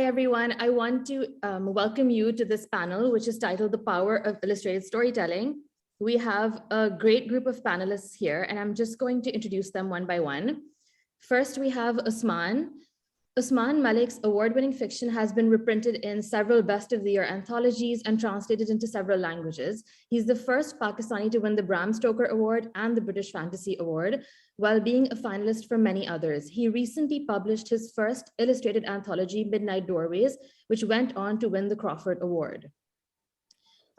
everyone. I want to welcome you to this panel, which is titled The Power of Illustrated Storytelling. We have a great group of panelists here, and I'm just going to introduce them one by one. First, we have Usman. Usman Malik's award-winning fiction has been reprinted in several Best of the Year anthologies and translated into several languages. He's the first Pakistani to win the Bram Stoker Award and the British Fantasy Award, while being a finalist for many others. He recently published his first illustrated anthology, Midnight Doorways, which went on to win the Crawford Award.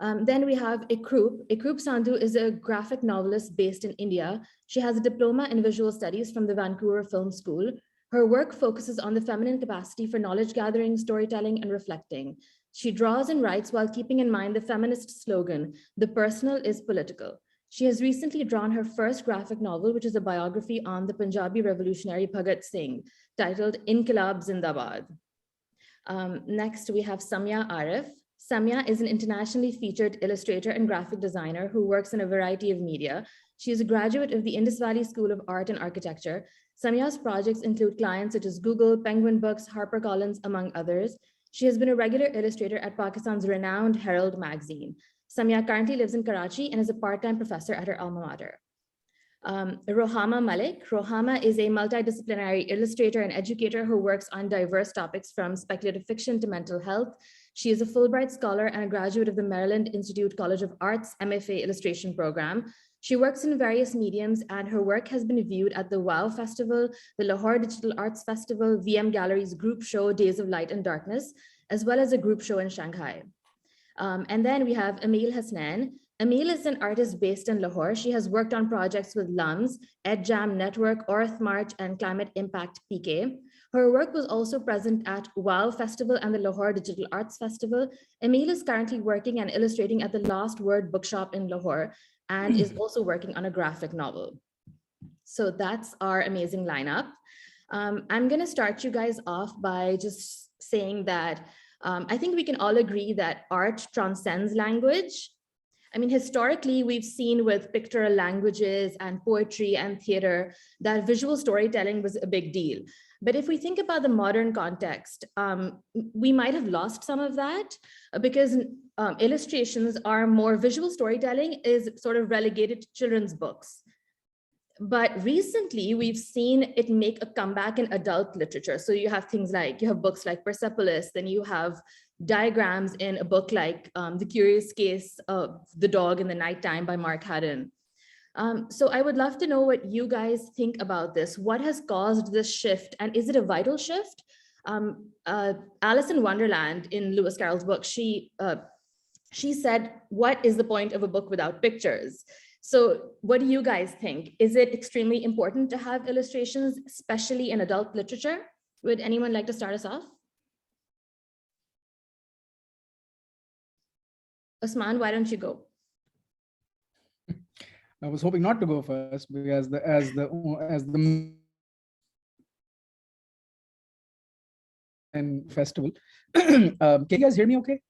Then we have Ikroop. Ikroop Sandhu is a graphic novelist based in India. She has a diploma in visual studies from the Vancouver Film School. Her work focuses on the feminine capacity for knowledge gathering, storytelling, and reflecting. She draws and writes while keeping in mind the feminist slogan, "The personal is political." She has recently drawn her first graphic novel, which is a biography on the Punjabi revolutionary Bhagat Singh, titled Inqilab Zindabad. Next, we have Samya Arif. Samya is an internationally featured illustrator and graphic designer who works in a variety of media. She is a graduate of the Indus Valley School of Art and Architecture. Samya's projects include clients such as Google, Penguin Books, HarperCollins, among others. She has been a regular illustrator at Pakistan's renowned Herald magazine. Samya currently lives in Karachi and is a part-time professor at her alma mater. Rohama Malik. Rohama is a multidisciplinary illustrator and educator who works on diverse topics from speculative fiction to mental health. She is a Fulbright scholar and a graduate of the Maryland Institute College of Arts MFA illustration program. She works in various mediums, and her work has been viewed at the WOW Festival, the Lahore Digital Arts Festival, VM Gallery's group show, Days of Light and Darkness, as well as a group show in Shanghai. And then we have Emil Hasnain. Emil is an artist based in Lahore. She has worked on projects with LUMS, EdJam Network, Orth March, and Climate Impact PK. Her work was also present at WOW Festival and the Lahore Digital Arts Festival. Emil is currently working and illustrating at the Last Word Bookshop in Lahore, and is also working on a graphic novel. So that's our amazing lineup. I'm gonna start you guys off by just saying that I think we can all agree that art transcends language. I mean, historically, we've seen with pictorial languages and poetry and theater that visual storytelling was a big deal. But if we think about the modern context, we might have lost some of that because illustrations are more, visual storytelling is sort of relegated to children's books. But recently, we've seen it make a comeback in adult literature. So you have things like, you have books like Persepolis, then you have diagrams in a book like The Curious Case of the Dog in the Nighttime by Mark Haddon. So I would love to know what you guys think about this. What has caused this shift, and is it a vital shift? Alice in Wonderland, in Lewis Carroll's book, she said, what is the point of a book without pictures? So what do you guys think? Is it extremely important to have illustrations, especially in adult literature? Would anyone like to start us off? Usman, why don't you go? I was hoping not to go first because as the and festival. Can you guys hear me okay?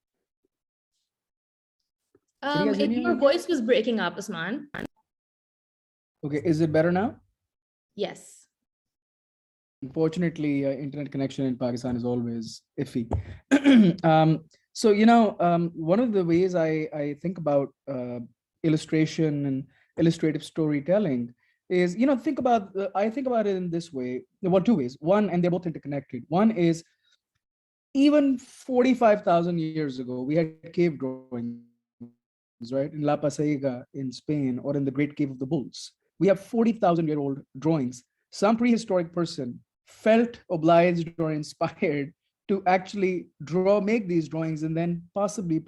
Your voice was breaking up, Usman. Okay, is it better now? Yes. Unfortunately, internet connection in Pakistan is always iffy. So, one of the ways I think about illustration and illustrative storytelling is, I think about it in this way. Well, two ways. One, and they're both interconnected. One is, even 45,000 years ago, we had cave drawings, right? In La Pasaiga in Spain, or in the Great Cave of the Bulls. We have 40,000-year-old drawings. Some prehistoric person felt obliged or inspired to actually make these drawings, and then possibly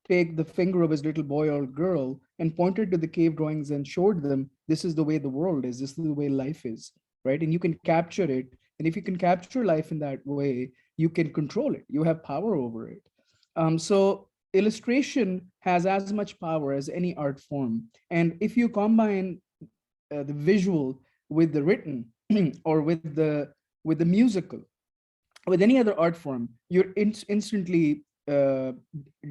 take the finger of his little boy or girl and pointed to the cave drawings and showed them, this is the way the world is, this is the way life is, right? And you can capture it. And if you can capture life in that way, you can control it. You have power over it. So illustration has as much power as any art form. And if you combine the visual with the written or with the musical, with any other art form, you're instantly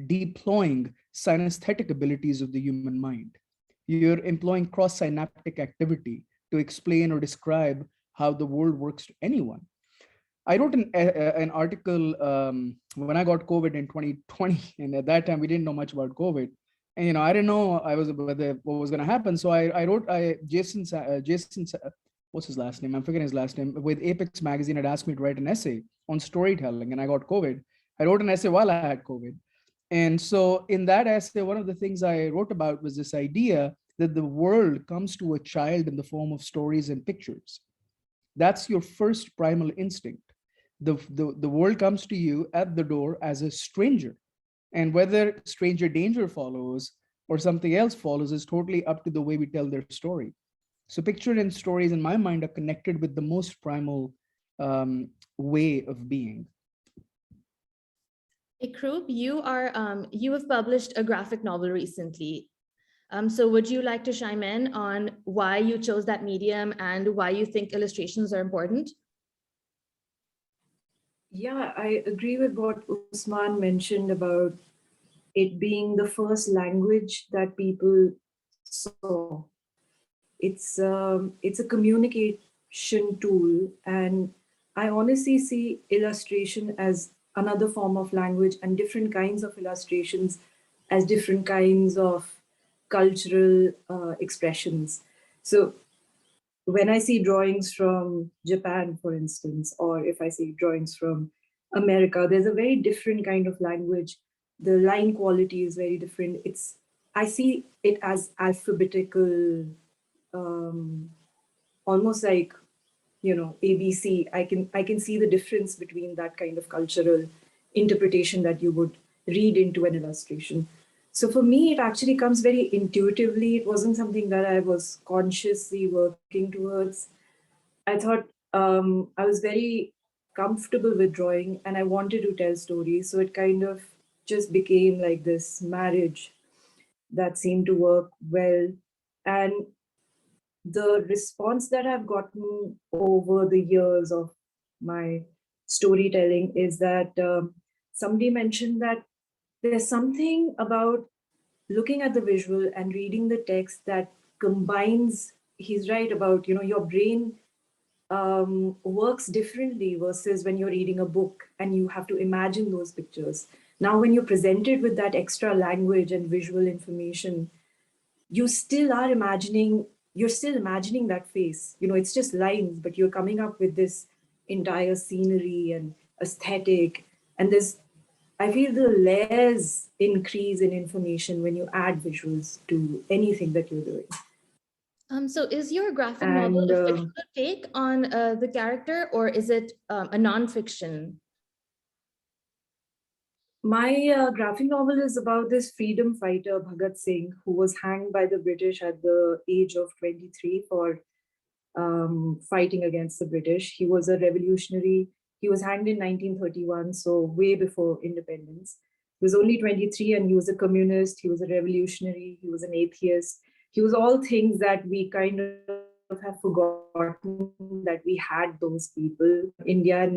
deploying synesthetic abilities of the human mind. You're employing cross-synaptic activity to explain or describe how the world works to anyone. I wrote an article when I got COVID in 2020, and at that time we didn't know much about COVID, and I didn't know what was going to happen. So I wrote Jason, what's his last name? I'm forgetting his last name. With Apex Magazine had asked me to write an essay on storytelling, and I got COVID. I wrote an essay while I had COVID, and so in that essay, one of the things I wrote about was this idea that the world comes to a child in the form of stories and pictures. That's your first primal instinct. The world comes to you at the door as a stranger, and whether stranger danger follows or something else follows is totally up to the way we tell their story. So picture and stories in my mind are connected with the most primal way of being. Ikroop, you have published a graphic novel recently. So would you like to chime in on why you chose that medium and why you think illustrations are important? Yeah, I agree with what Usman mentioned about it being the first language that people saw. It's a communication tool, and I honestly see illustration as another form of language, and different kinds of illustrations as different kinds of cultural expressions. So when I see drawings from Japan, for instance, or if I see drawings from America, there's a very different kind of language. The line quality is very different. I see it as alphabetical, almost like ABC. I can see the difference between that kind of cultural interpretation that you would read into an illustration. So for me, it actually comes very intuitively. It wasn't something that I was consciously working towards. I thought I was very comfortable with drawing and I wanted to tell stories. So it kind of just became like this marriage that seemed to work well. And the response that I've gotten over the years of my storytelling is that somebody mentioned that there's something about looking at the visual and reading the text that combines. He's right about, your brain works differently versus when you're reading a book and you have to imagine those pictures. Now, when you're presented with that extra language and visual information, you're still imagining that face. It's just lines, but you're coming up with this entire scenery and aesthetic. And I feel the layers increase in information when you add visuals to anything that you're doing. So is your graphic novel a fictional take on the character, or is it a non-fiction? My graphic novel is about this freedom fighter, Bhagat Singh, who was hanged by the British at the age of 23 for fighting against the British. He was a revolutionary. He was hanged in 1931, so way before independence. He was only 23 and he was a communist, he was a revolutionary, he was an atheist. He was all things that we kind of have forgotten that we had those people. India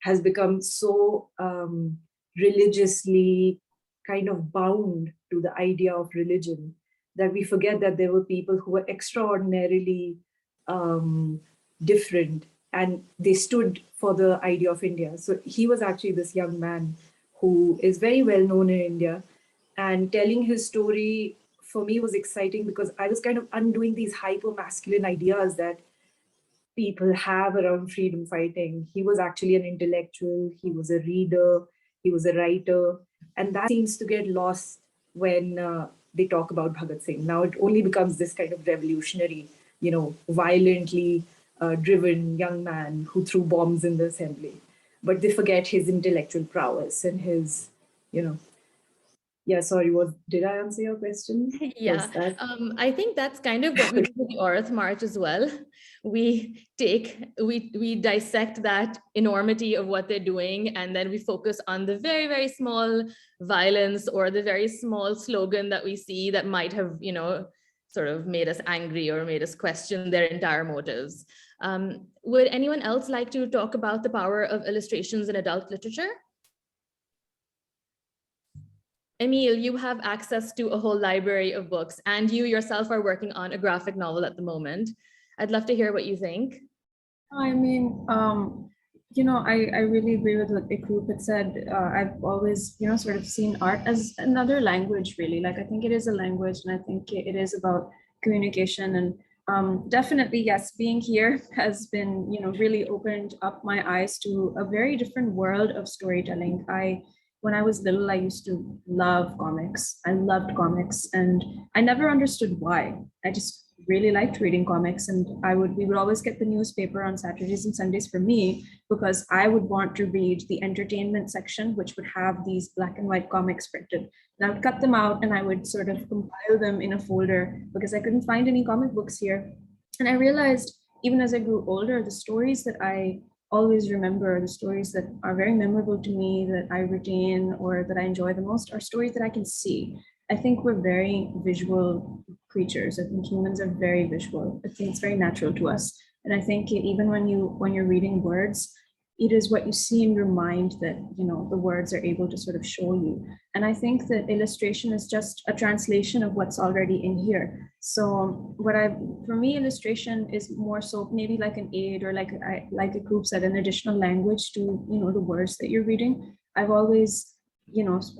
has become so religiously kind of bound to the idea of religion that we forget that there were people who were extraordinarily different and they stood for the idea of India. So he was actually this young man who is very well known in India, and telling his story for me was exciting because I was kind of undoing these hyper masculine ideas that people have around freedom fighting. He was actually an intellectual, he was a reader, he was a writer, and that seems to get lost when they talk about Bhagat Singh. Now it only becomes this kind of revolutionary, violently driven young man who threw bombs in the assembly. But they forget his intellectual prowess and his, Yeah, sorry, did I answer your question? Yeah, I think that's kind of what we do with the Aurath March as well. We dissect that enormity of what they're doing, and then we focus on the very, very small violence or the very small slogan that we see that might have, sort of made us angry or made us question their entire motives. Would anyone else like to talk about the power of illustrations in adult literature? Emil, you have access to a whole library of books, and you yourself are working on a graphic novel at the moment. I'd love to hear what you think. I mean, I really agree with what Ikroop had said. I've always, sort of seen art as another language, really. Like, I think it is a language, and I think it is about communication. And definitely, yes, being here has been, really opened up my eyes to a very different world of storytelling. When I was little, I used to love comics. I loved comics, and I never understood why. I just really liked reading comics, and we would always get the newspaper on Saturdays and Sundays for me, because I would want to read the entertainment section, which would have these black and white comics printed. And I would cut them out and I would sort of compile them in a folder because I couldn't find any comic books here. And I realized, even as I grew older, the stories that I always remember, the stories that are very memorable to me, that I retain or that I enjoy the most, are stories that I can see. I think we're very visual creatures. I think humans are very visual. I think it's very natural to us. And I think even when you're reading words, it is what you see in your mind that the words are able to sort of show you. And I think that illustration is just a translation of what's already in here. So for me, illustration is more so maybe like an aid, or like the group said, an additional language to the words that you're reading. I've always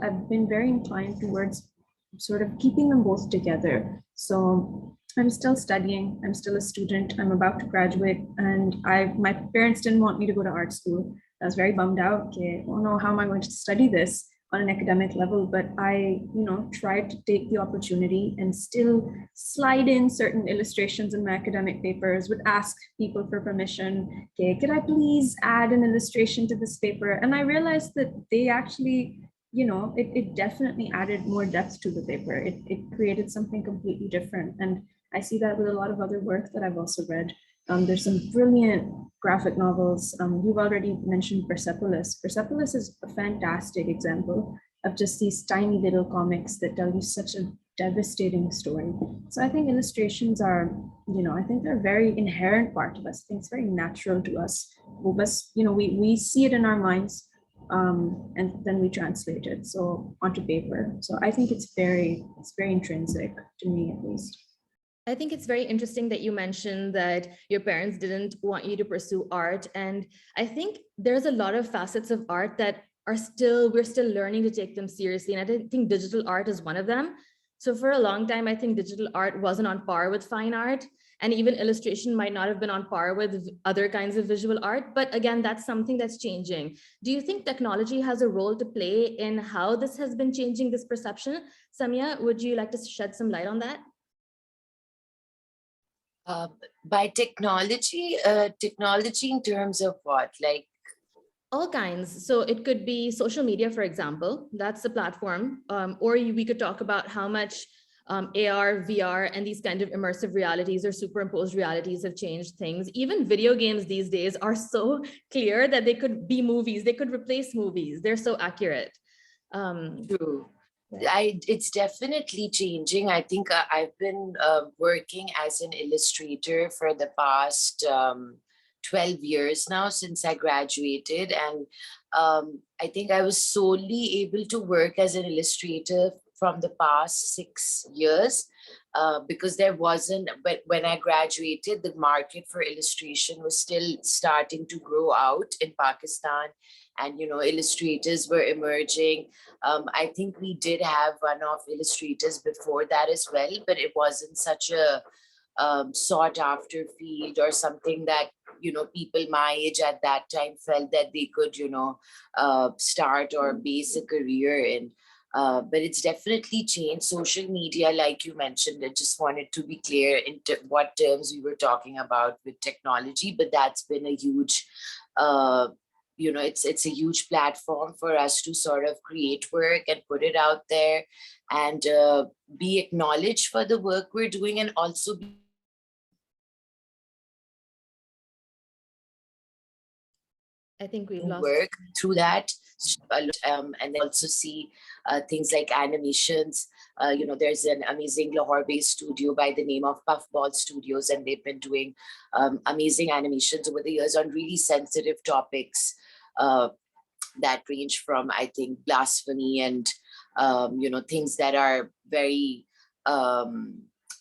I've been very inclined towards sort of keeping them both together. So I'm still studying, I'm still a student, I'm about to graduate, and my parents didn't want me to go to art school. I was very bummed out. Okay, oh no, how am I going to study this on an academic level? But I, tried to take the opportunity and still slide in certain illustrations in my academic papers, would ask people for permission. Okay, could I please add an illustration to this paper? And I realized that they actually, it definitely added more depth to the paper. It created something completely different. And I see that with a lot of other work that I've also read. There's some brilliant graphic novels. You've already mentioned Persepolis. Persepolis is a fantastic example of just these tiny little comics that tell you such a devastating story. So I think illustrations are, I think they're a very inherent part of us. I think it's very natural to us. We see it in our minds, and then we translate it onto paper. So I think it's very intrinsic to me, at least. I think it's very interesting that you mentioned that your parents didn't want you to pursue art. And I think there's a lot of facets of art that we're still learning to take them seriously. And I think digital art is one of them. So for a long time, I think digital art wasn't on par with fine art. And even illustration might not have been on par with other kinds of visual art. But again, that's something that's changing. Do you think technology has a role to play in how this has been changing this perception? Samya, would you like to shed some light on that? By technology in terms of what? Like all kinds. So it could be social media, for example. That's the platform. Or we could talk about how much AR, VR, and these kind of immersive realities or superimposed realities have changed things. Even video games these days are so clear that they could be movies. They could replace movies. They're so accurate. True. It's definitely changing. I think I've been working as an illustrator for the past 12 years now, since I graduated. And I think I was solely able to work as an illustrator from the past 6 years because there wasn't, but when I graduated, the market for illustration was still starting to grow out in Pakistan. And, illustrators were emerging. I think we did have one-off illustrators before that as well, but it wasn't such a sought after field or something that, people my age at that time felt that they could, start or base a career in. But it's definitely changed. Social media, like you mentioned, I just wanted to be clear in what terms we were talking about with technology, but that's been a huge, it's a huge platform for us to sort of create work and put it out there and be acknowledged for the work we're doing, and also be I think we've lost work through that. And then also see things like animations. There's an amazing Lahore-based studio by the name of Puffball Studios, and they've been doing amazing animations over the years on really sensitive topics that range from, I think, blasphemy and, things that are very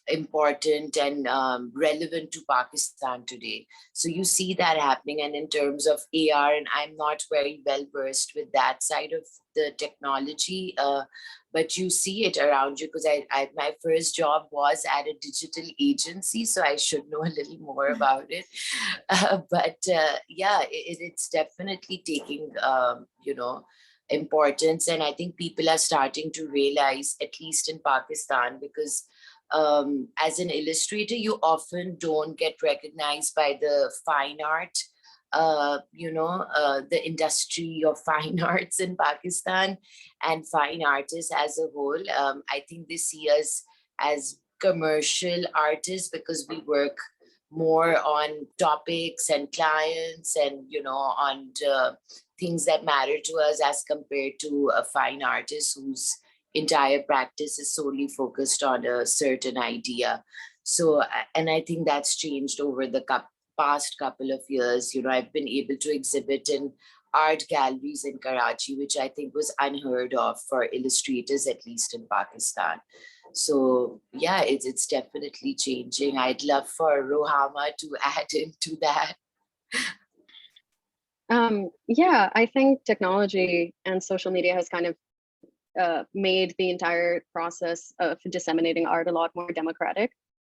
important and relevant to Pakistan today. So you see that happening. And in terms of AR, and I'm not very well versed with that side of the technology, but you see it around you, because my first job was at a digital agency, so I should know a little more about it. But yeah, it's definitely taking, importance. And I think people are starting to realize, at least in Pakistan, because as an illustrator, you often don't get recognized by the fine art, the industry of fine arts in Pakistan and fine artists as a whole. I think they see us as commercial artists because we work more on topics and clients and, on things that matter to us, as compared to a fine artist whose entire practice is solely focused on a certain idea. So, and I think that's changed over the past couple of years. I've been able to exhibit in art galleries in Karachi, which I think was unheard of for illustrators, at least in Pakistan. So yeah, it's definitely changing. I'd love for Rohama to add into that. Yeah, I think technology and social media has kind of made the entire process of disseminating art a lot more democratic,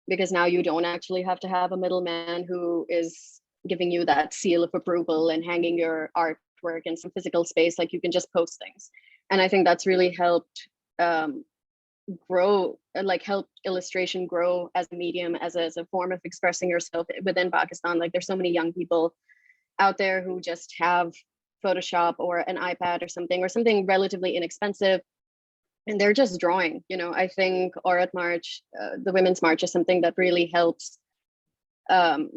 because now you don't actually have to have a middleman who is giving you that seal of approval and hanging your artwork in some physical space. Like, you can just post things. And I think that's really helped helped illustration grow as a medium, as a form of expressing yourself within Pakistan. Like, there's so many young people out there who just have Photoshop or an iPad or something relatively inexpensive, and they're just drawing. I think Aurat March, the Women's March, is something that really helps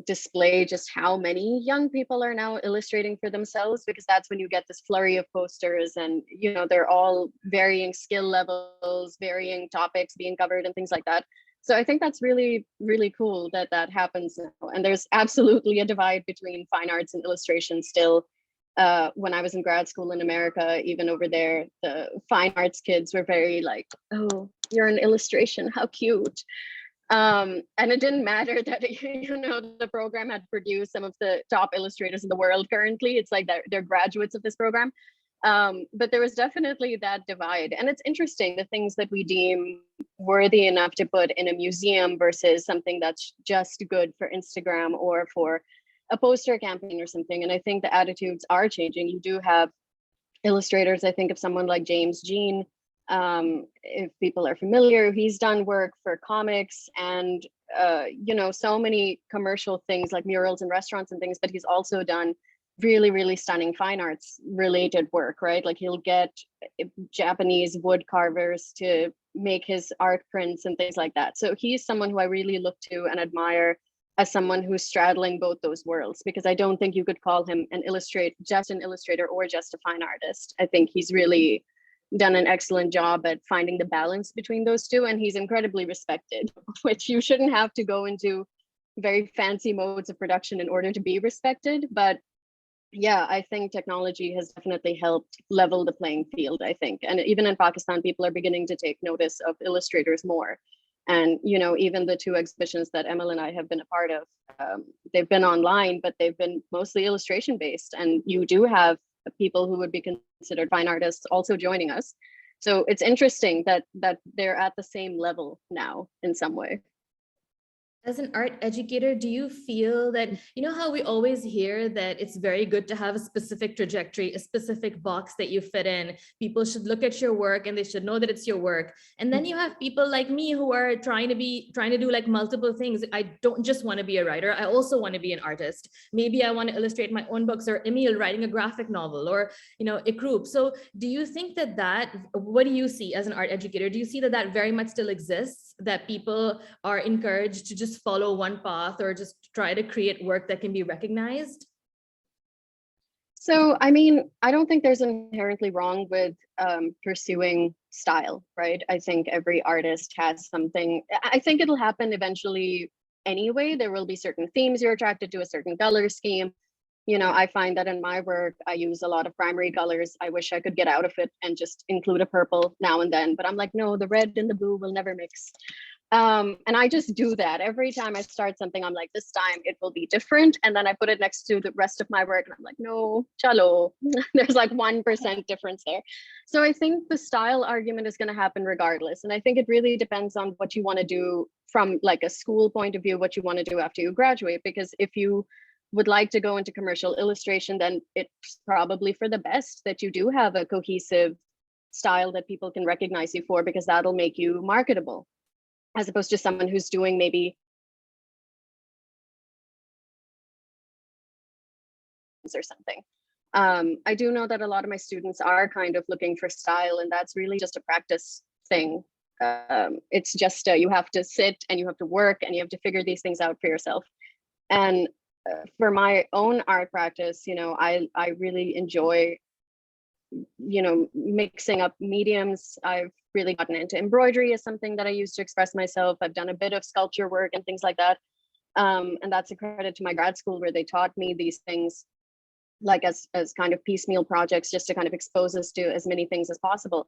display just how many young people are now illustrating for themselves, because that's when you get this flurry of posters, and they're all varying skill levels, varying topics being covered and things like that. So I think that's really, really cool that that happens now. And there's absolutely a divide between fine arts and illustration still. When I was in grad school in America, even over there, the fine arts kids were very like, oh, you're an illustration, how cute. And it didn't matter that, the program had produced some of the top illustrators in the world currently. It's like they're graduates of this program. But there was definitely that divide. And it's interesting, the things that we deem worthy enough to put in a museum versus something that's just good for Instagram or for a poster campaign or something. And I think the attitudes are changing. You do have illustrators. I think of someone like James Jean, if people are familiar, he's done work for comics and, so many commercial things like murals in restaurants and things, but he's also done really, really stunning fine arts related work, right? Like, he'll get Japanese wood carvers to make his art prints and things like that. So he's someone who I really look to and admire as someone who's straddling both those worlds, because I don't think you could call him just an illustrator or just a fine artist. I think he's really done an excellent job at finding the balance between those two, and he's incredibly respected, which you shouldn't have to go into very fancy modes of production in order to be respected. But yeah, I think technology has definitely helped level the playing field, I think. And even in Pakistan, people are beginning to take notice of illustrators more. And, even the two exhibitions that Emil and I have been a part of, they've been online, but they've been mostly illustration based. And you do have people who would be considered fine artists also joining us. So it's interesting that they're at the same level now in some way. As an art educator, do you feel that, how we always hear that it's very good to have a specific trajectory, a specific box that you fit in? People should look at your work and they should know that it's your work. And then you have people like me who are trying to do like multiple things. I don't just want to be a writer. I also want to be an artist. Maybe I want to illustrate my own books, or Emil writing a graphic novel, or, Ikroop. So do you think what do you see as an art educator? Do you see that very much still exists, that people are encouraged to just follow one path or just try to create work that can be recognized? So, I don't think there's inherently wrong with pursuing style, right? I think every artist has something. I think it'll happen eventually anyway. There will be certain themes you're attracted to, a certain color scheme. I find that in my work, I use a lot of primary colors. I wish I could get out of it and just include a purple now and then, but I'm like, no, the red and the blue will never mix. And I just do that every time I start something. I'm like, this time it will be different, and then I put it next to the rest of my work, and I'm like, no, chalo, there's like 1% difference there. So I think the style argument is going to happen regardless, and I think it really depends on what you want to do from like a school point of view, what you want to do after you graduate. Because if you would like to go into commercial illustration, then it's probably for the best that you do have a cohesive style that people can recognize you for, because that'll make you marketable, as opposed to someone who's doing maybe or something. I do know that a lot of my students are kind of looking for style, and that's really just a practice thing. It's just you have to sit and you have to work and you have to figure these things out for yourself. And for my own art practice, I really enjoy, mixing up mediums. I've really gotten into embroidery as something that I use to express myself. I've done a bit of sculpture work and things like that. And that's a credit to my grad school, where they taught me these things like as kind of piecemeal projects, just to kind of expose us to as many things as possible.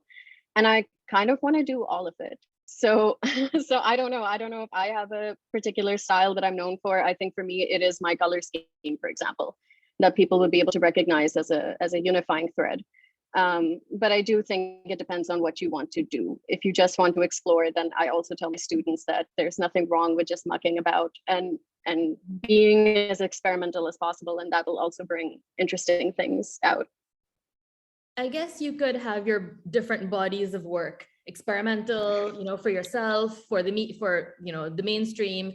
And I kind of want to do all of it. So I don't know if I have a particular style that I'm known for. I think for me, it is my color scheme, for example, that people would be able to recognize as a unifying thread. But I do think it depends on what you want to do. If you just want to explore, then I also tell my students that there's nothing wrong with just mucking about and being as experimental as possible, and that will also bring interesting things out. I guess you could have your different bodies of work, experimental, for yourself, for the the mainstream.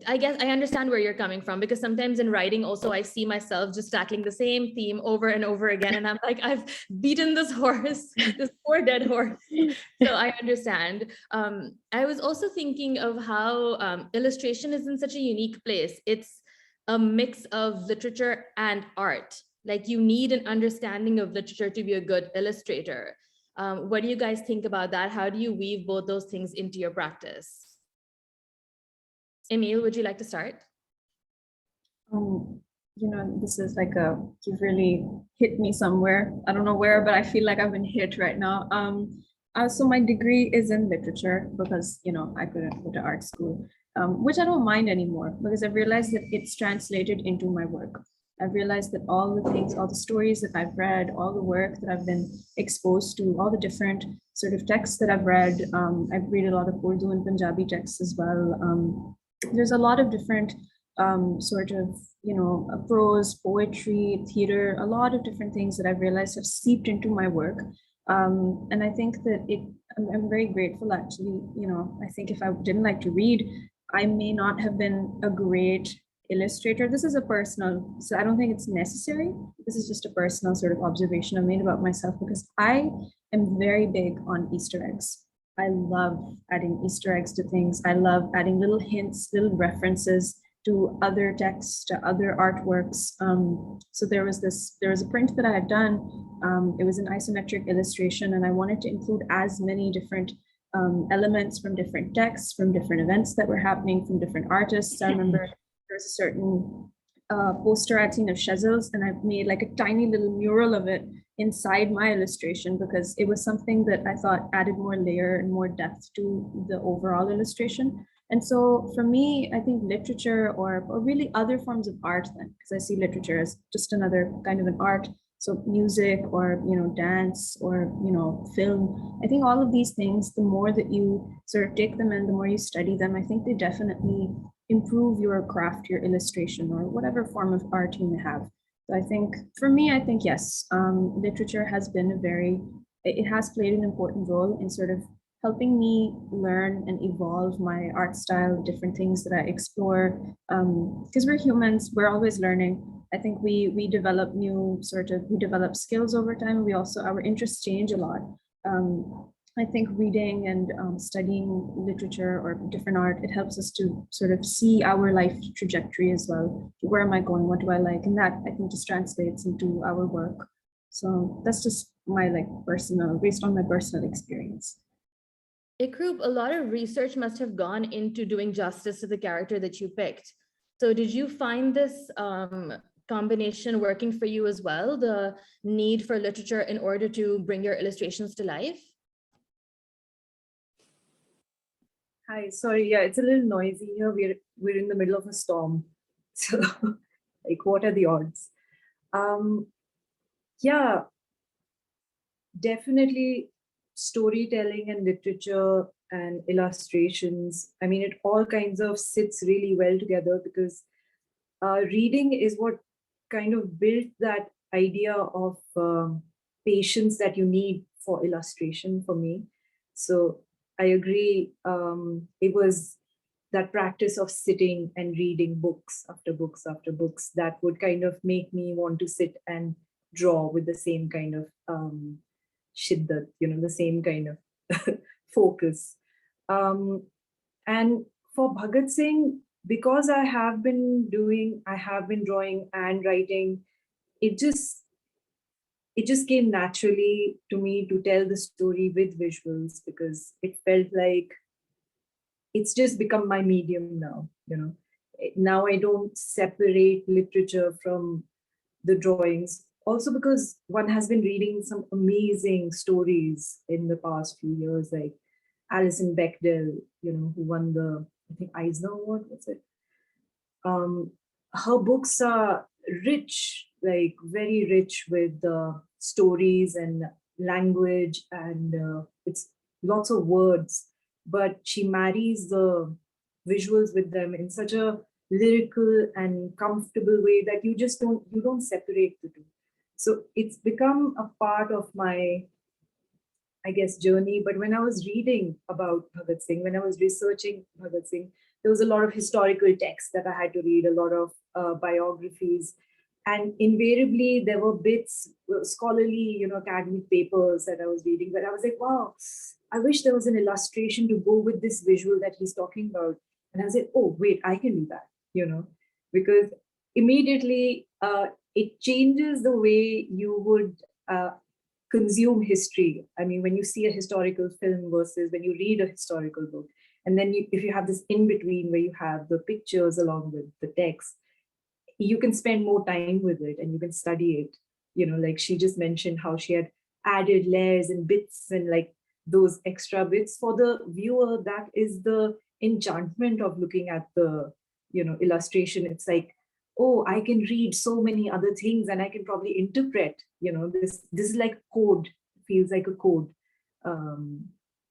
I guess I understand where you're coming from, because sometimes in writing also I see myself just tackling the same theme over and over again, and I'm like, I've beaten this horse, this poor dead horse. So I understand. I was also thinking of how illustration is in such a unique place. It's a mix of literature and art. Like, you need an understanding of literature to be a good illustrator. What do you guys think about that? How do you weave both those things into your practice? Emil, would you like to start? This is like you've really hit me somewhere. I don't know where, but I feel like I've been hit right now. So my degree is in literature, because, I couldn't go to art school, which I don't mind anymore, because I've realized that it's translated into my work. I've realized that all the things, all the stories that I've read, all the work that I've been exposed to, all the different sort of texts that I've read. I've read a lot of Urdu and Punjabi texts as well. There's a lot of different sort of, prose, poetry, theater, a lot of different things that I've realized have seeped into my work. And I think that I'm very grateful, actually. I think if I didn't like to read, I may not have been a great illustrator. This is a personal, so I don't think it's necessary. This is just a personal sort of observation I've made about myself, because I am very big on Easter eggs. I love adding Easter eggs to things. I love adding little hints, little references to other texts, to other artworks. So there was a print that I had done. It was an isometric illustration, and I wanted to include as many different elements from different texts, from different events that were happening, from different artists. I remember there's a certain poster I'd seen of Shazels, and I've made like a tiny little mural of it inside my illustration, because it was something that I thought added more layer and more depth to the overall illustration. And so for me, I think literature or really other forms of art, then, because I see literature as just another kind of an art. So music or, dance or, film, I think all of these things, the more that you sort of take them in, the more you study them, I think they definitely improve your craft, your illustration, or whatever form of art you may have. So I think for me, yes, literature has been it has played an important role in sort of helping me learn and evolve my art style, different things that I explore. Because we're humans, we're always learning. I think we develop we develop skills over time. Our interests change a lot. I think reading and studying literature or different art, it helps us to sort of see our life trajectory as well. Where am I going? What do I like? And that, I think, just translates into our work. So that's just my based on my personal experience. Ikroop, a lot of research must have gone into doing justice to the character that you picked. So did you find this combination working for you as well, the need for literature in order to bring your illustrations to life? Hi, sorry, yeah, it's a little noisy here. We're in the middle of a storm. So like what are the odds? Yeah, definitely storytelling and literature and illustrations. I mean, it all kinds of sits really well together because reading is what kind of built that idea of patience that you need for illustration for me. So I agree. It was that practice of sitting and reading books after books after books that would kind of make me want to sit and draw with the same kind of shiddat, the same kind of focus. Um, and for Bhagat Singh, because I have been drawing and writing, it just came naturally to me to tell the story with visuals because it felt like it's just become my medium now. Now I don't separate literature from the drawings. Also because one has been reading some amazing stories in the past few years, like Alison Bechdel, who won the, I think, Eisner Award. What's it? Her books are rich, like very rich with stories and language, and it's lots of words, but she marries the visuals with them in such a lyrical and comfortable way that you don't separate the two. So it's become a part of my, I guess, journey. But when I was reading about Bhagat Singh, when I was researching Bhagat Singh, there was a lot of historical texts that I had to read, a lot of biographies. And invariably, there were bits, scholarly, academic papers that I was reading, but I was like, wow, I wish there was an illustration to go with this visual that he's talking about. And I was like, oh, wait, I can do that, because immediately it changes the way you would consume history. I mean, when you see a historical film versus when you read a historical book, and then if you have this in between where you have the pictures along with the text, you can spend more time with it and you can study it. Like she just mentioned how she had added layers and bits and like those extra bits for the viewer. That is the enchantment of looking at the, illustration. It's like, oh, I can read so many other things and I can probably interpret, this is like code, feels like a code.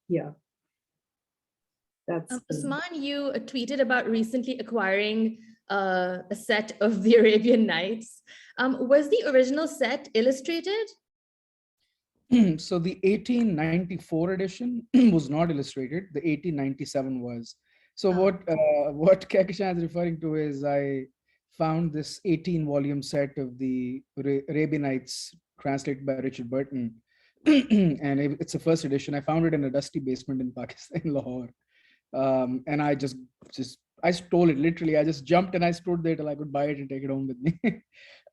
Yeah. That's Usman, you tweeted about recently acquiring a set of the Arabian Nights. Was the original set illustrated? So the 1894 edition was not illustrated. The 1897 was. So what Kehkashan is referring to is I found this 18-volume set of the Arabian Nights translated by Richard Burton. And it's the first edition. I found it in a dusty basement in Pakistan, in Lahore. And I I stole it, literally. I just jumped and I stood there till I could buy it and take it home with me.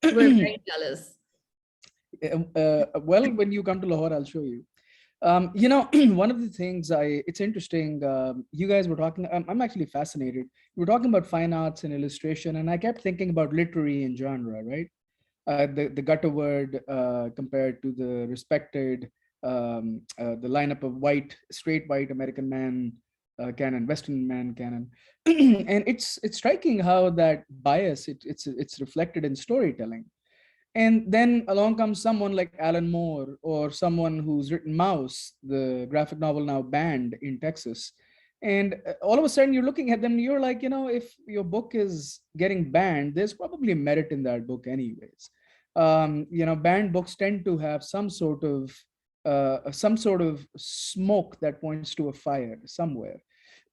We're very jealous. Well, when you come to Lahore, I'll show you. One of the things it's interesting, you guys were talking, I'm actually fascinated. We're talking about fine arts and illustration, and I kept thinking about literary and genre, right? The gutter word compared to the respected, the lineup of straight white American man canon, Western man canon. And it's striking how that bias, it's reflected in storytelling. And then along comes someone like Alan Moore or someone who's written Mouse, the graphic novel now banned in Texas. And all of a sudden you're looking at them and you're like, if your book is getting banned, there's probably merit in that book anyways. Banned books tend to have some sort of smoke that points to a fire somewhere.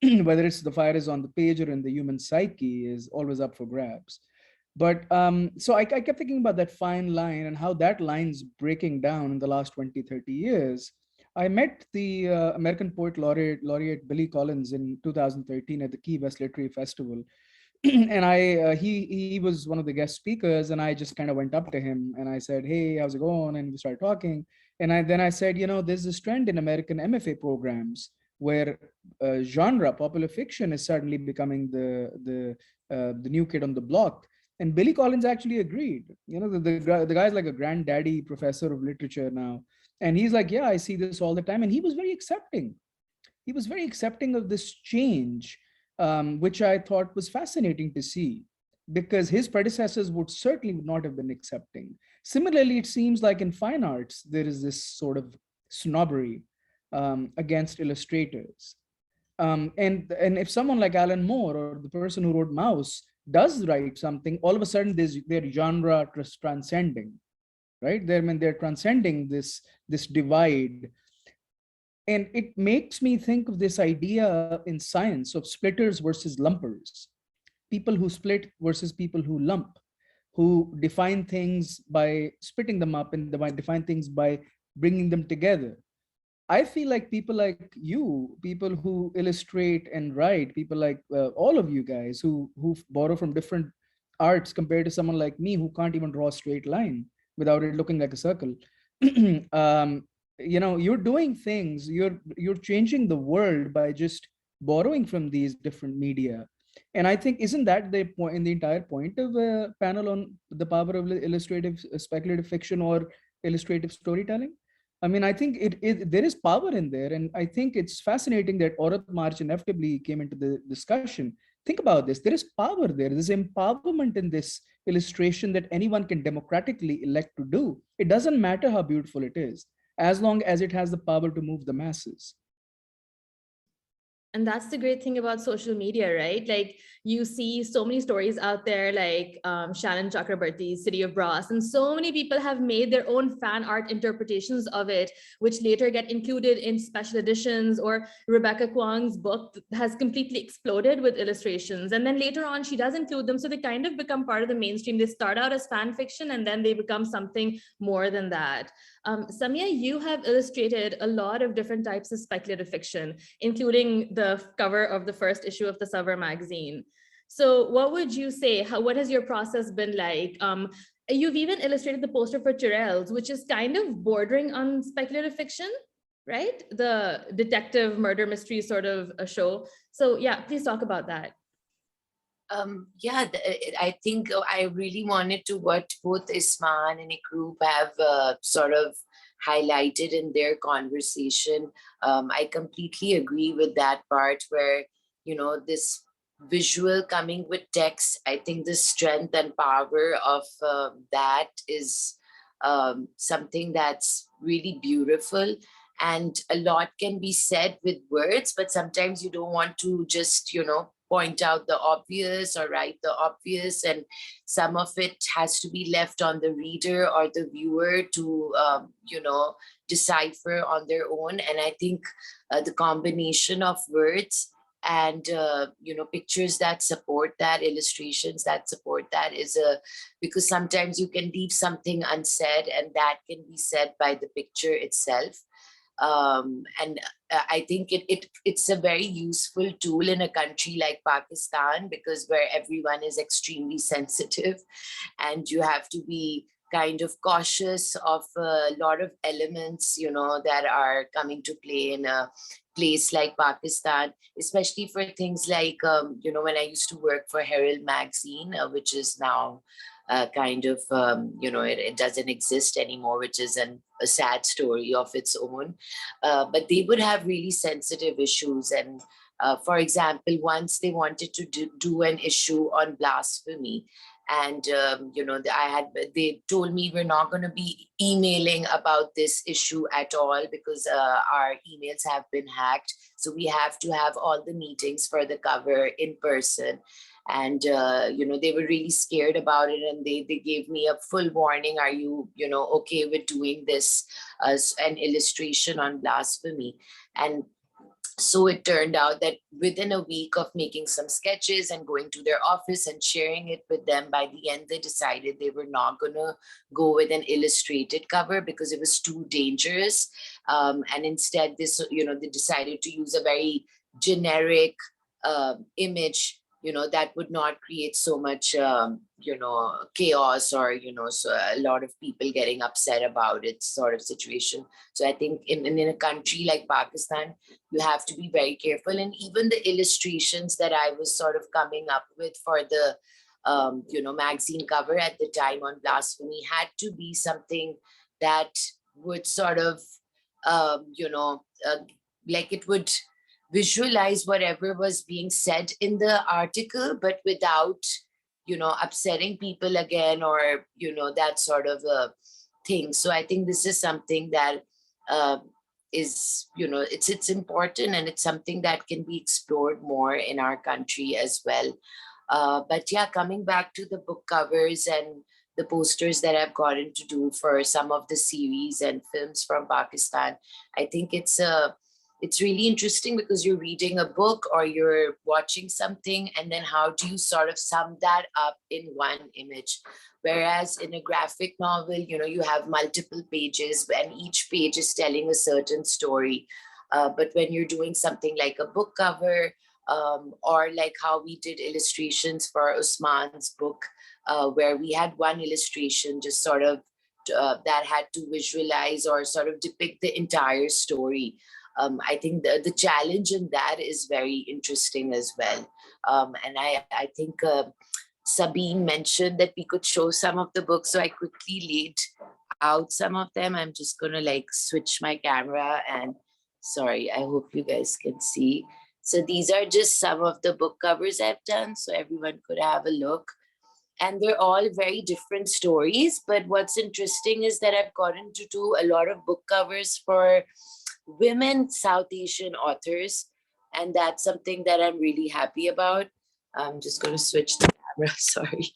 Whether it's the fire is on the page or in the human psyche is always up for grabs. But so I kept thinking about that fine line and how that line's breaking down in the last 20, 30 years. I met the American Poet Laureate Billy Collins in 2013 at the Key West Literary Festival. And he was one of the guest speakers, and I just kind of went up to him and I said, hey, how's it going? And we started talking. And then I said, there's this trend in American MFA programs where genre, popular fiction, is suddenly becoming the new kid on the block. And Billy Collins actually agreed. The guy's like a granddaddy professor of literature now. And he's like, yeah, I see this all the time. And he was very accepting. he was very accepting of this change, which I thought was fascinating to see, because his predecessors would certainly not have been accepting. Similarly, it seems like in fine arts, there is this sort of snobbery against illustrators. And if someone like Alan Moore or the person who wrote Mouse does write something, all of a sudden their genre transcending, right? They're transcending this divide. And it makes me think of this idea in science of splitters versus lumpers, people who split versus people who lump, who define things by splitting them up and define things by bringing them together. I feel like people like you, people who illustrate and write, people like all of you guys who borrow from different arts compared to someone like me who can't even draw a straight line without it looking like a circle. You're doing things, you're changing the world by just borrowing from these different media. And I think, isn't that the point, in the entire point of a panel on the power of illustrative speculative fiction or illustrative storytelling? I mean, I think there is power in there. And I think it's fascinating that Aurat March inevitably came into the discussion. Think about this. There is power there. There's empowerment in this illustration that anyone can democratically elect to do. It doesn't matter how beautiful it is, as long as it has the power to move the masses. And that's the great thing about social media, right? Like you see so many stories out there, like Shannon Chakrabarty's City of Brass, and so many people have made their own fan art interpretations of it, which later get included in special editions, or Rebecca Kwong's book has completely exploded with illustrations. And then later on, she does include them. So they kind of become part of the mainstream. They start out as fan fiction, and then they become something more than that. Samya, you have illustrated a lot of different types of speculative fiction, including the cover of the first issue of the Savar magazine. So what would you say, what has your process been like? You've even illustrated the poster for Chirels, which is kind of bordering on speculative fiction, right? The detective murder mystery sort of a show. So yeah, please talk about that. I think I really wanted to what both Usman and Ikroop have sort of highlighted in their conversation. I completely agree with that part where, this visual coming with text, I think the strength and power of that is something that's really beautiful. And a lot can be said with words, but sometimes you don't want to just, point out the obvious or write the obvious, and some of it has to be left on the reader or the viewer to decipher on their own. And I think the combination of words and pictures that support that, illustrations that support that because sometimes you can leave something unsaid, and that can be said by the picture itself. And I think it's a very useful tool in a country like Pakistan, because where everyone is extremely sensitive and you have to be kind of cautious of a lot of elements, that are coming to play in a place like Pakistan, especially for things like, when I used to work for Herald magazine, which is now it doesn't exist anymore, which is a sad story of its own. But they would have really sensitive issues. And for example, once they wanted to do an issue on blasphemy, and they told me we're not going to be emailing about this issue at all because our emails have been hacked. So we have to have all the meetings for the cover in person. And, they were really scared about it. And they gave me a full warning. Are you, okay with doing this as an illustration on blasphemy? And so it turned out that within a week of making some sketches and going to their office and sharing it with them, by the end, they decided they were not going to go with an illustrated cover because it was too dangerous. And instead, they decided to use a very generic image, that would not create so much, chaos or, so a lot of people getting upset about it sort of situation. So I think in a country like Pakistan, you have to be very careful. And even the illustrations that I was sort of coming up with for the, magazine cover at the time on blasphemy had to be something that would sort of, like it would visualize whatever was being said in the article, but without, upsetting people again, or, that sort of a thing. So I think this is something that is, it's important, and it's something that can be explored more in our country as well. But yeah, coming back to the book covers and the posters that I've gotten to do for some of the series and films from Pakistan, I think it's really interesting, because you're reading a book or you're watching something, and then how do you sort of sum that up in one image? Whereas in a graphic novel, you have multiple pages and each page is telling a certain story. But when you're doing something like a book cover, or like how we did illustrations for Usman's book, where we had one illustration just sort of that had to visualize or sort of depict the entire story. I think the challenge in that is very interesting as well. And I think Sabine mentioned that we could show some of the books, so I quickly laid out some of them. I'm just going to like switch my camera, and sorry, I hope you guys can see. So these are just some of the book covers I've done, so everyone could have a look. And they're all very different stories. But what's interesting is that I've gotten to do a lot of book covers for women South Asian authors. And that's something that I'm really happy about. I'm just going to switch the camera, sorry.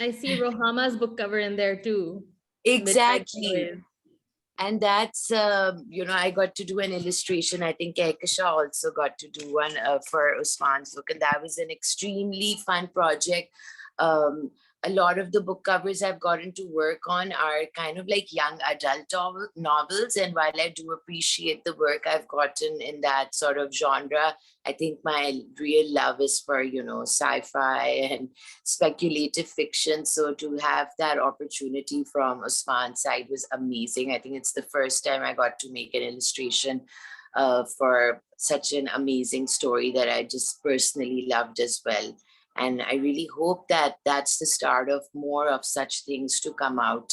I see Rohama's book cover in there too. Exactly. And that's, I got to do an illustration. I think Kehkashan also got to do one for Usman's book. And that was an extremely fun project. A lot of the book covers I've gotten to work on are kind of like young adult novels. And while I do appreciate the work I've gotten in that sort of genre, I think my real love is for, sci-fi and speculative fiction. So to have that opportunity from Usman's side was amazing. I think it's the first time I got to make an illustration for such an amazing story that I just personally loved as well. And I really hope that that's the start of more of such things to come out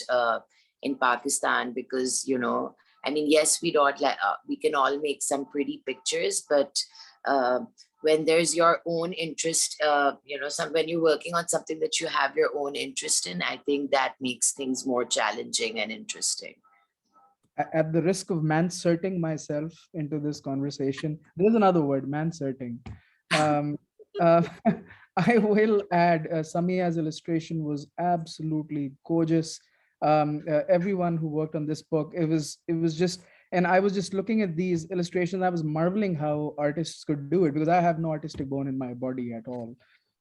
in Pakistan, because, yes, we can all make some pretty pictures, but when there's your own interest, when you're working on something that you have your own interest in, I think that makes things more challenging and interesting. At the risk of manserting myself into this conversation, there's another word, manserting. I will add, Samya's illustration was absolutely gorgeous. Everyone who worked on this book, it was just, and I was just looking at these illustrations. I was marveling how artists could do it, because I have no artistic bone in my body at all.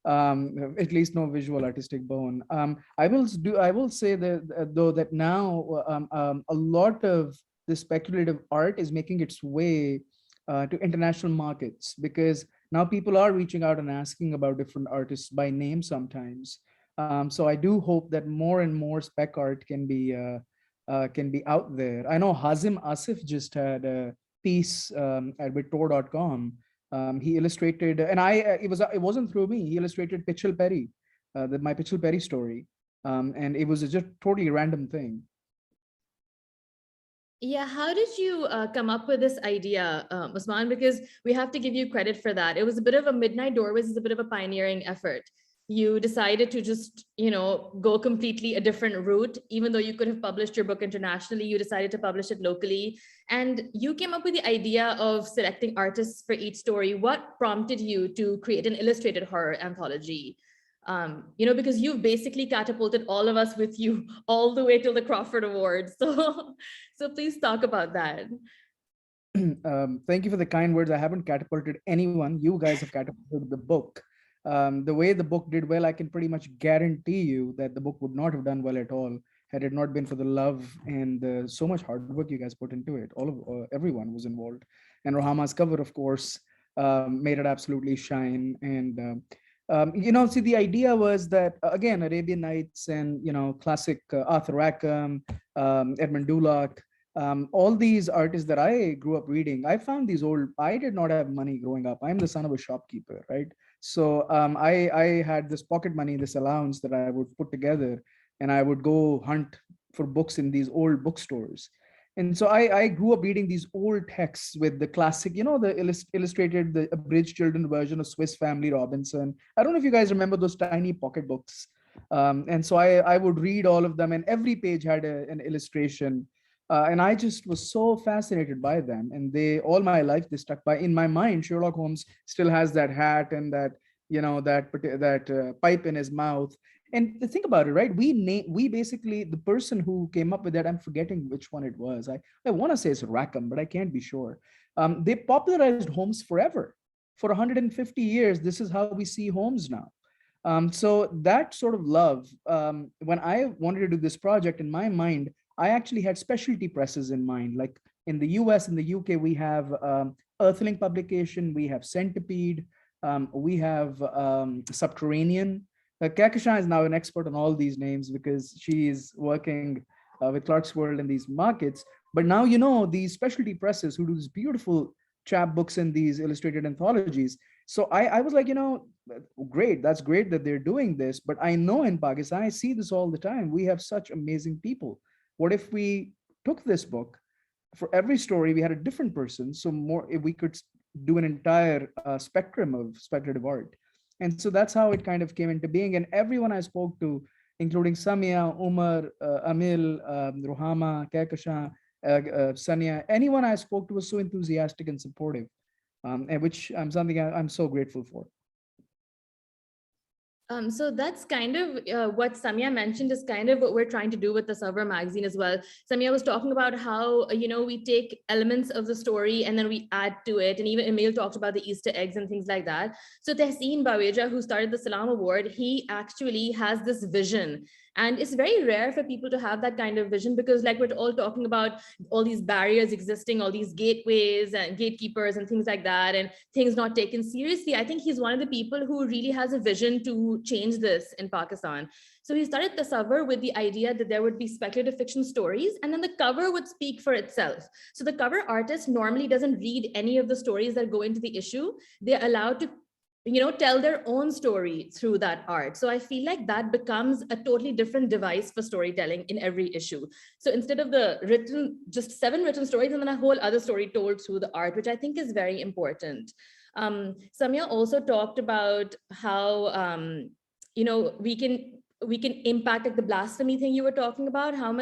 At least no visual artistic bone. I will say that though that now a lot of the speculative art is making its way to international markets, because now people are reaching out and asking about different artists by name sometimes. So I do hope that more and more spec art can be out there. I know Hazim Asif just had a piece at bittor.com. He illustrated, and it wasn't through me. He illustrated Pitchell Perry, my Pitchell Perry story, and it was just a totally random thing. Yeah, how did you come up with this idea, Usman? Because we have to give you credit for that. It was a bit of a Midnight Doorways is a bit of a pioneering effort. You decided to just, go completely a different route. Even though you could have published your book internationally, you decided to publish it locally. And you came up with the idea of selecting artists for each story. What prompted you to create an illustrated horror anthology? Because you've basically catapulted all of us with you all the way to the Crawford Awards. So please talk about that. Thank you for the kind words. I haven't catapulted anyone. You guys have catapulted the book. The way the book did well, I can pretty much guarantee you that the book would not have done well at all had it not been for the love and so much hard work you guys put into it. Everyone was involved. And Rohama's cover, of course, made it absolutely shine. And see, the idea was that, again, Arabian Nights and, classic Arthur Rackham, Edmund Dulac, all these artists that I grew up reading, I found these I did not have money growing up. I'm the son of a shopkeeper, right? So I had this pocket money, this allowance that I would put together, and I would go hunt for books in these old bookstores. And so I grew up reading these old texts with the classic, the illustrated, the abridged children version of Swiss Family Robinson. I don't know if you guys remember those tiny pocket books. And so I would read all of them, and every page had an illustration. And I just was so fascinated by them. And all my life, they stuck by. In my mind, Sherlock Holmes still has that hat and that, that pipe in his mouth. And think about it, right? We basically, the person who came up with that, I'm forgetting which one it was. I want to say it's Rackham, but I can't be sure. They popularized Holmes forever. For 150 years, this is how we see Holmes now. So that sort of love, when I wanted to do this project, in my mind, I actually had specialty presses in mind. Like in the US and the UK, we have Earthling publication, we have Centipede, we have Subterranean. Kehkashan is now an expert on all these names because she is working with Clarksworld in these markets. But now, these specialty presses who do these beautiful chapbooks and these illustrated anthologies. So I was like, great, that's great that they're doing this. But I know in Pakistan, I see this all the time. We have such amazing people. What if we took this book, for every story, we had a different person. So if we could do an entire spectrum of speculative art. And so that's how it kind of came into being. And everyone I spoke to, including Samya, Umar, Emil, Rohama, Kehkashan, Sanya, anyone I spoke to was so enthusiastic and supportive, and which something I'm so grateful for. So that's kind of what Samya mentioned is kind of what we're trying to do with the Server magazine as well. Samya was talking about how, we take elements of the story and then we add to it. And even Emil talked about the Easter eggs and things like that. So Tehseen Baweja, who started the Salam Award, he actually has this vision. And it's very rare for people to have that kind of vision because like we're all talking about all these barriers existing, all these gateways and gatekeepers and things like that, and things not taken seriously. I think he's one of the people who really has a vision to change this in Pakistan. So he started Tasawwur with the idea that there would be speculative fiction stories and then the cover would speak for itself. So the cover artist normally doesn't read any of the stories that go into the issue. They're allowed to tell their own story through that art. So I feel like that becomes a totally different device for storytelling in every issue. So instead of just 7 written stories and then a whole other story told through the art, which I think is very important. Samya also talked about how, we can impact, like the blasphemy thing you were talking about, how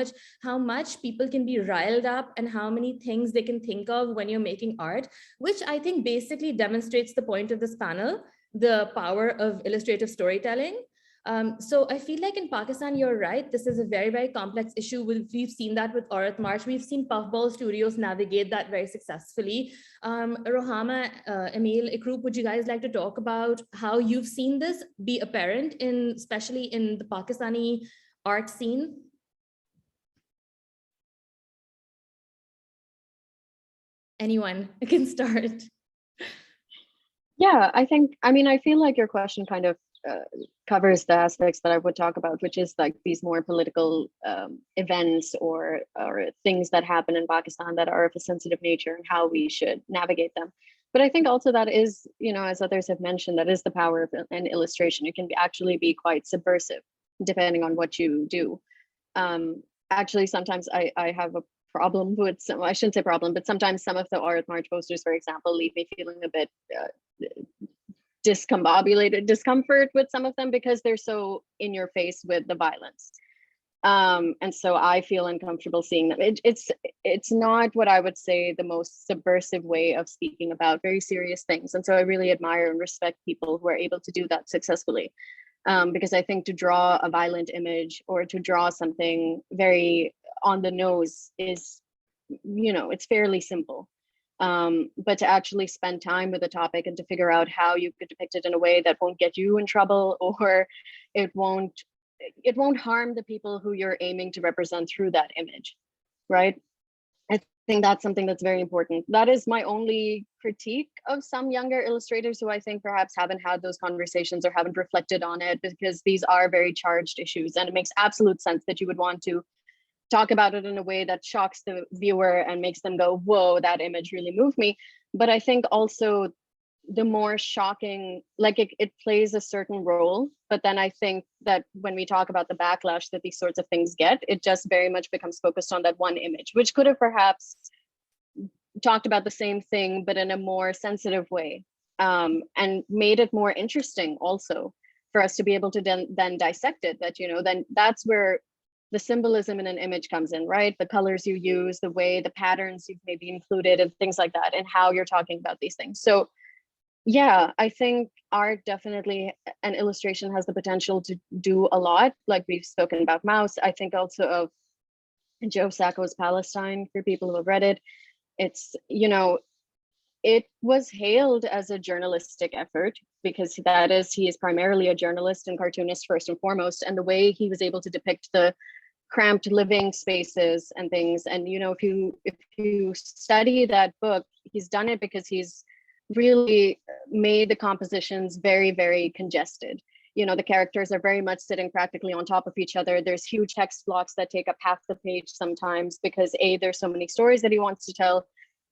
much people can be riled up and how many things they can think of when you're making art, which I think basically demonstrates the point of this panel, the power of illustrative storytelling. So I feel like in Pakistan, you're right. This is a very, very complex issue. We've seen that with Aurat March. We've seen Puffball Studios navigate that very successfully. Rohama, Emil, Ikroop, would you guys like to talk about how you've seen this be apparent especially in the Pakistani art scene? Anyone can start. Yeah, I feel like your question kind of covers the aspects that I would talk about, which is like these more political events or things that happen in Pakistan that are of a sensitive nature and how we should navigate them. But I think also that is, as others have mentioned, that is the power of an illustration. It can actually be quite subversive depending on what you do. Actually, sometimes I have a problem with I shouldn't say problem, but sometimes some of the Aurat March posters, for example, leave me feeling a bit discombobulated discomfort with some of them because they're so in your face with the violence. And so I feel uncomfortable seeing them. It's not what I would say the most subversive way of speaking about very serious things. And so I really admire and respect people who are able to do that successfully. Because I think to draw a violent image or to draw something very on the nose is, it's fairly simple. But to actually spend time with the topic and to figure out how you could depict it in a way that won't get you in trouble or it won't harm the people who you're aiming to represent through that image, right? I think that's something that's very important. That is my only critique of some younger illustrators who I think perhaps haven't had those conversations or haven't reflected on it, because these are very charged issues and it makes absolute sense that you would want to talk about it in a way that shocks the viewer and makes them go, whoa, that image really moved me. But I think also the more shocking, like it plays a certain role. But then I think that when we talk about the backlash that these sorts of things get, it just very much becomes focused on that one image, which could have perhaps talked about the same thing, but in a more sensitive way, and made it more interesting also for us to be able to then dissect it. That, then that's where the symbolism in an image comes in, right? The colors you use, the way, the patterns you've maybe included and things like that, and how you're talking about these things. So yeah, I think art definitely, and illustration has the potential to do a lot. Like we've spoken about Mouse. I think also of Joe Sacco's Palestine, for people who have read it. It's, it was hailed as a journalistic effort because he is primarily a journalist and cartoonist first and foremost. And the way he was able to depict the cramped living spaces and things. And, if you study that book, he's done it because he's really made the compositions very, very congested. The characters are very much sitting practically on top of each other. There's huge text blocks that take up half the page sometimes because there's so many stories that he wants to tell.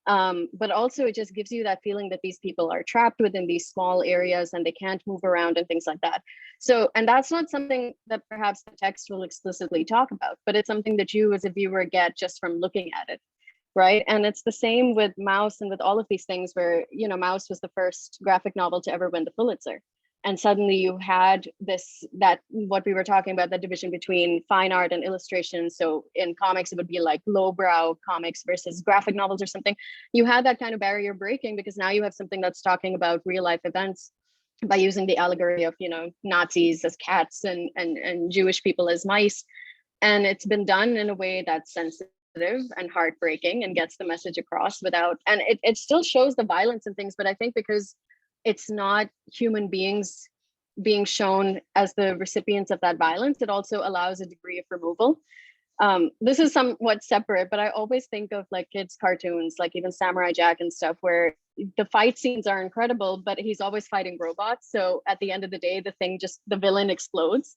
But also it just gives you that feeling that these people are trapped within these small areas and they can't move around and things like that. So, and that's not something that perhaps the text will explicitly talk about, but it's something that you as a viewer get just from looking at it. Right. And it's the same with Mouse and with all of these things where, Mouse was the first graphic novel to ever win the Pulitzer. And suddenly you had what we were talking about, the division between fine art and illustration. So in comics, it would be like lowbrow comics versus graphic novels or something. You had that kind of barrier breaking because now you have something that's talking about real life events by using the allegory of, Nazis as cats and Jewish people as mice. And it's been done in a way that's sensitive and heartbreaking and gets the message across and it still shows the violence and things, but I think because it's not human beings being shown as the recipients of that violence, it also allows a degree of removal. This is somewhat separate, but I always think of like kids' cartoons, like even Samurai Jack and stuff, where the fight scenes are incredible, but he's always fighting robots. So at the end of the day, the villain explodes.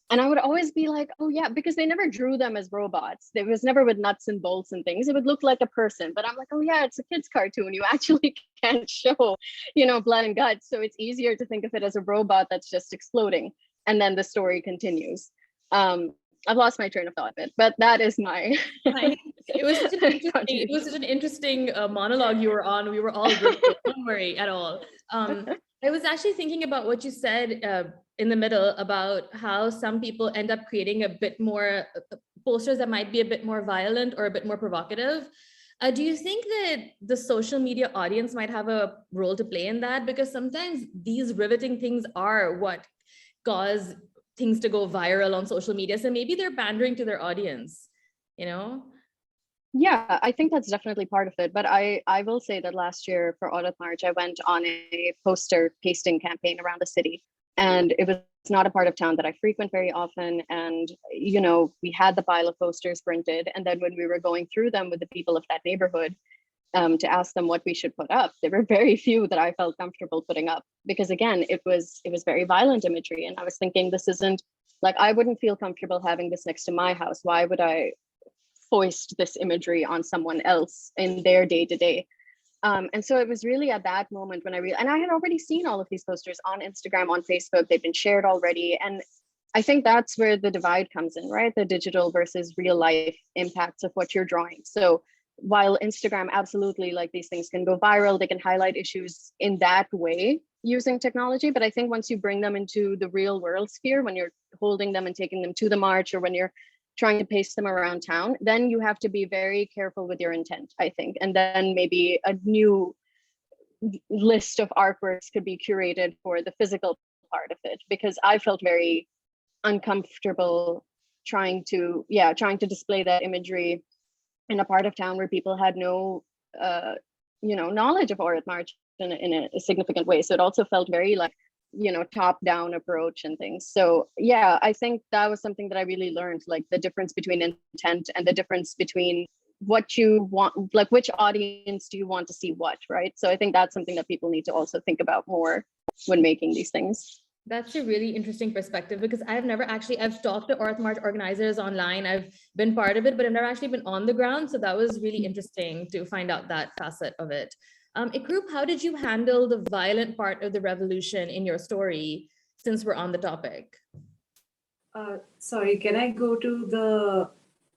And I would always be like, oh yeah, because they never drew them as robots. It was never with nuts and bolts and things. It would look like a person, but I'm like, oh yeah, it's a kid's cartoon. You actually can't show, blood and guts. So it's easier to think of it as a robot that's just exploding. And then the story continues. I've lost my train of thought a bit, but that is my. It was such an interesting monologue you were on. We were all gripped. Don't worry at all. I was actually thinking about what you said in the middle about how some people end up creating a bit more posters that might be a bit more violent or a bit more provocative. Do you think that the social media audience might have a role to play in that? Because sometimes these riveting things are what cause things to go viral on social media. So maybe they're pandering to their audience, Yeah, I think that's definitely part of it. But I will say that last year for Autumn March, I went on a poster pasting campaign around the city. And it was not a part of town that I frequent very often. And, we had the pile of posters printed. And then when we were going through them with the people of that neighborhood to ask them what we should put up, there were very few that I felt comfortable putting up. Because again, it was very violent imagery. And I was thinking, this isn't like, I wouldn't feel comfortable having this next to my house. Why would I foist this imagery on someone else in their day-to-day? And so it was really at that moment when and I had already seen all of these posters on Instagram, on Facebook, they've been shared already. And I think that's where the divide comes in, right? The digital versus real life impacts of what you're drawing. So while Instagram, absolutely, like these things can go viral, they can highlight issues in that way using technology. But I think once you bring them into the real world sphere, when you're holding them and taking them to the march, or when you're trying to paste them around town, then you have to be very careful with your intent, I think. And then maybe a new list of artworks could be curated for the physical part of it, because I felt very uncomfortable trying to display that imagery in a part of town where people had no knowledge of Aurat March in a significant way. So it also felt very like, top-down approach and things. So yeah, I think that was something that I really learned, like the difference between intent and the difference between what you want, like which audience do you want to see what, right? So I think that's something that people need to also think about more when making these things. That's a really interesting perspective, because I've talked to Aurat March organizers online. I've been part of it, but I've never actually been on the ground. So that was really interesting to find out that facet of it. Ikroop, how did you handle the violent part of the revolution in your story, since we're on the topic? Sorry, can I go to the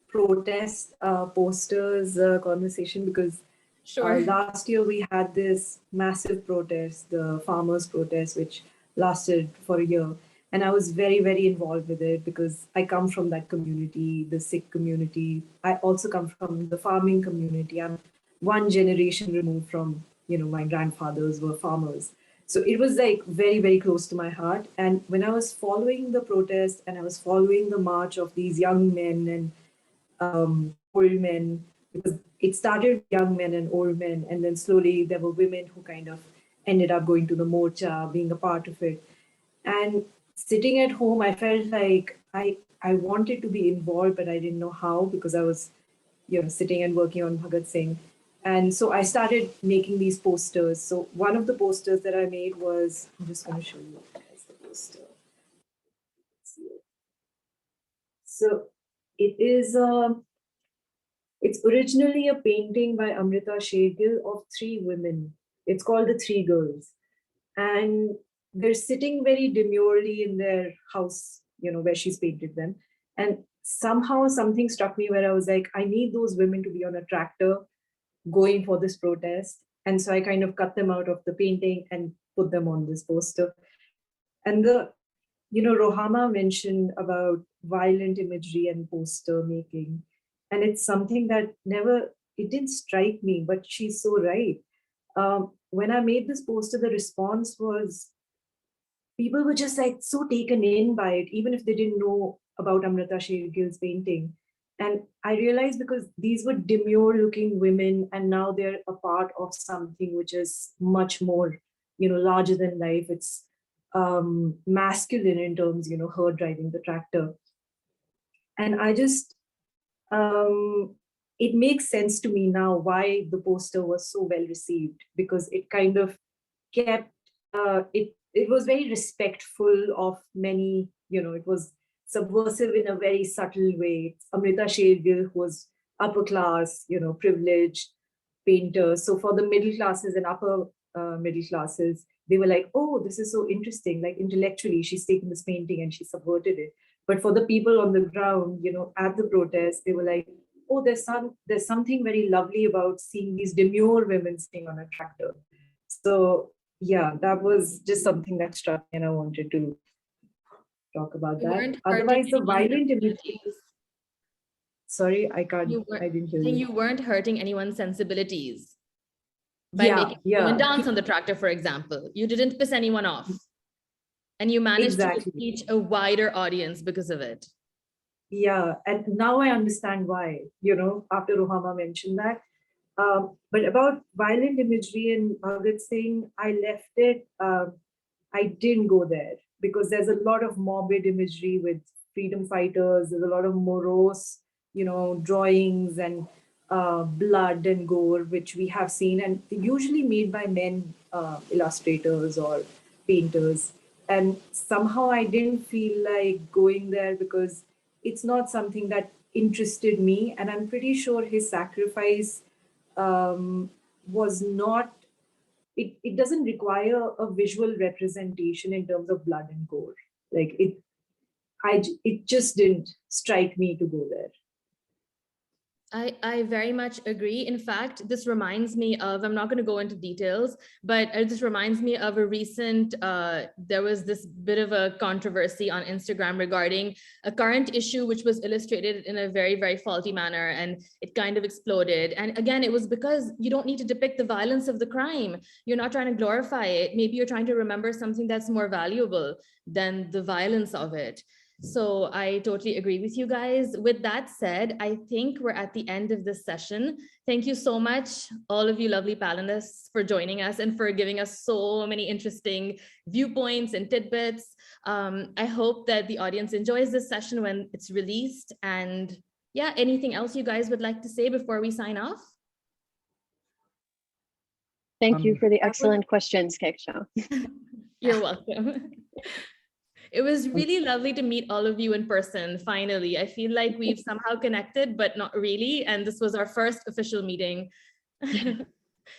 protest posters conversation? Because Sure. last year we had this massive protest, the farmers' protest, which lasted for a year. And I was very, very involved with it because I come from that community, the Sikh community. I also come from the farming community. I'm one generation removed from, my grandfathers were farmers. So it was like very, very close to my heart. And when I was following the protest and I was following the march of these young men and old men, because it started with young men and old men, and then slowly there were women who kind of ended up going to the morcha, being a part of it. And sitting at home, I felt like I wanted to be involved, but I didn't know how because I was, sitting and working on Bhagat Singh. And so I started making these posters. So one of the posters that I made was, I'm just going to show you guys the poster. So it is, it's originally a painting by Amrita Shergill of 3 women. It's called The 3 Girls. And they're sitting very demurely in their house, where she's painted them. And somehow something struck me where I was like, I need those women to be on a tractor going for this protest. And so I kind of cut them out of the painting and put them on this poster. And Rohama mentioned about violent imagery and poster making. And it's something that it didn't strike me, but she's so right. When I made this poster, the response was, people were just like so taken in by it, even if they didn't know about Amrita Shergill's painting. And I realized because these were demure looking women and now they're a part of something which is much more, larger than life. It's masculine in terms, her driving the tractor. And I just, it makes sense to me now why the poster was so well received, because it kind of kept, it was very respectful of many, it was subversive in a very subtle way. Amrita Shergill was upper class, privileged painter. So for the middle classes and upper middle classes, they were like, oh, this is so interesting. Like intellectually, she's taken this painting and she subverted it. But for the people on the ground, at the protest, they were like, oh, there's something very lovely about seeing these demure women sitting on a tractor. So yeah, that was just something that struck me and I wanted to talk about that. Otherwise, the violent imagery. Sorry, I didn't hear you. You weren't hurting anyone's sensibilities by making someone dance on the tractor, for example. You didn't piss anyone off. And you managed to reach a wider audience because of it. Yeah, and now I understand why, after Rohama mentioned that. But about violent imagery in Bhagat Singh, I left it. I didn't go there because there's a lot of morbid imagery with freedom fighters. There's a lot of morose, drawings and blood and gore, which we have seen, and usually made by men, illustrators or painters. And somehow I didn't feel like going there because it's not something that interested me. And I'm pretty sure his sacrifice was not, it doesn't require a visual representation in terms of blood and gore. Like it just didn't strike me to go there. I very much agree. In fact, this reminds me of, I'm not going to go into details, but this reminds me of a recent, there was this bit of a controversy on Instagram regarding a current issue, which was illustrated in a very, very faulty manner, and it kind of exploded. And again, it was because you don't need to depict the violence of the crime. You're not trying to glorify it. Maybe you're trying to remember something that's more valuable than the violence of it. So I totally agree with you guys. With that said, I think we're at the end of this session. Thank you so much, all of you lovely panelists, for joining us and for giving us so many interesting viewpoints and tidbits. I hope that the audience enjoys this session when it's released. And yeah, anything else you guys would like to say before we sign off? Thank you for the excellent questions, Kehkashan. You're welcome. It was really lovely to meet all of you in person, finally. I feel like we've somehow connected, but not really. And this was our first official meeting.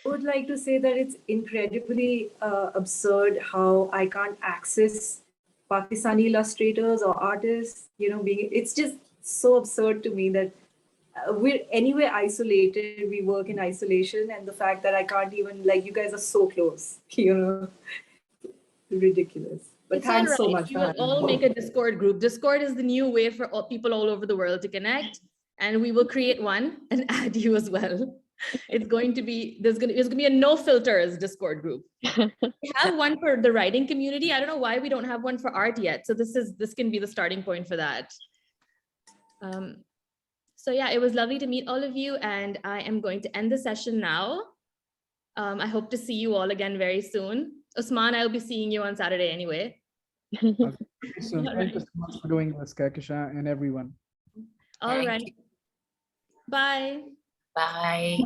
I would like to say that it's incredibly absurd how I can't access Pakistani illustrators or artists. It's just so absurd to me that we're anyway isolated. We work in isolation, and the fact that I can't even, like, you guys are so close. Ridiculous. But It's all thanks so right. much We for will having all me. make a Discord group. Discord is the new way for people all over the world to connect, and we will create one and add you as well. It's going to be there's going to be a no filters Discord group. We have one for the writing community. I don't know why we don't have one for art yet. So this can be the starting point for that. So yeah, it was lovely to meet all of you, and I am going to end the session now. I hope to see you all again very soon. Usman, I'll be seeing you on Saturday anyway. So thank you so much for doing this, Kehkashan, and everyone. All Thank right. you. Bye. Bye.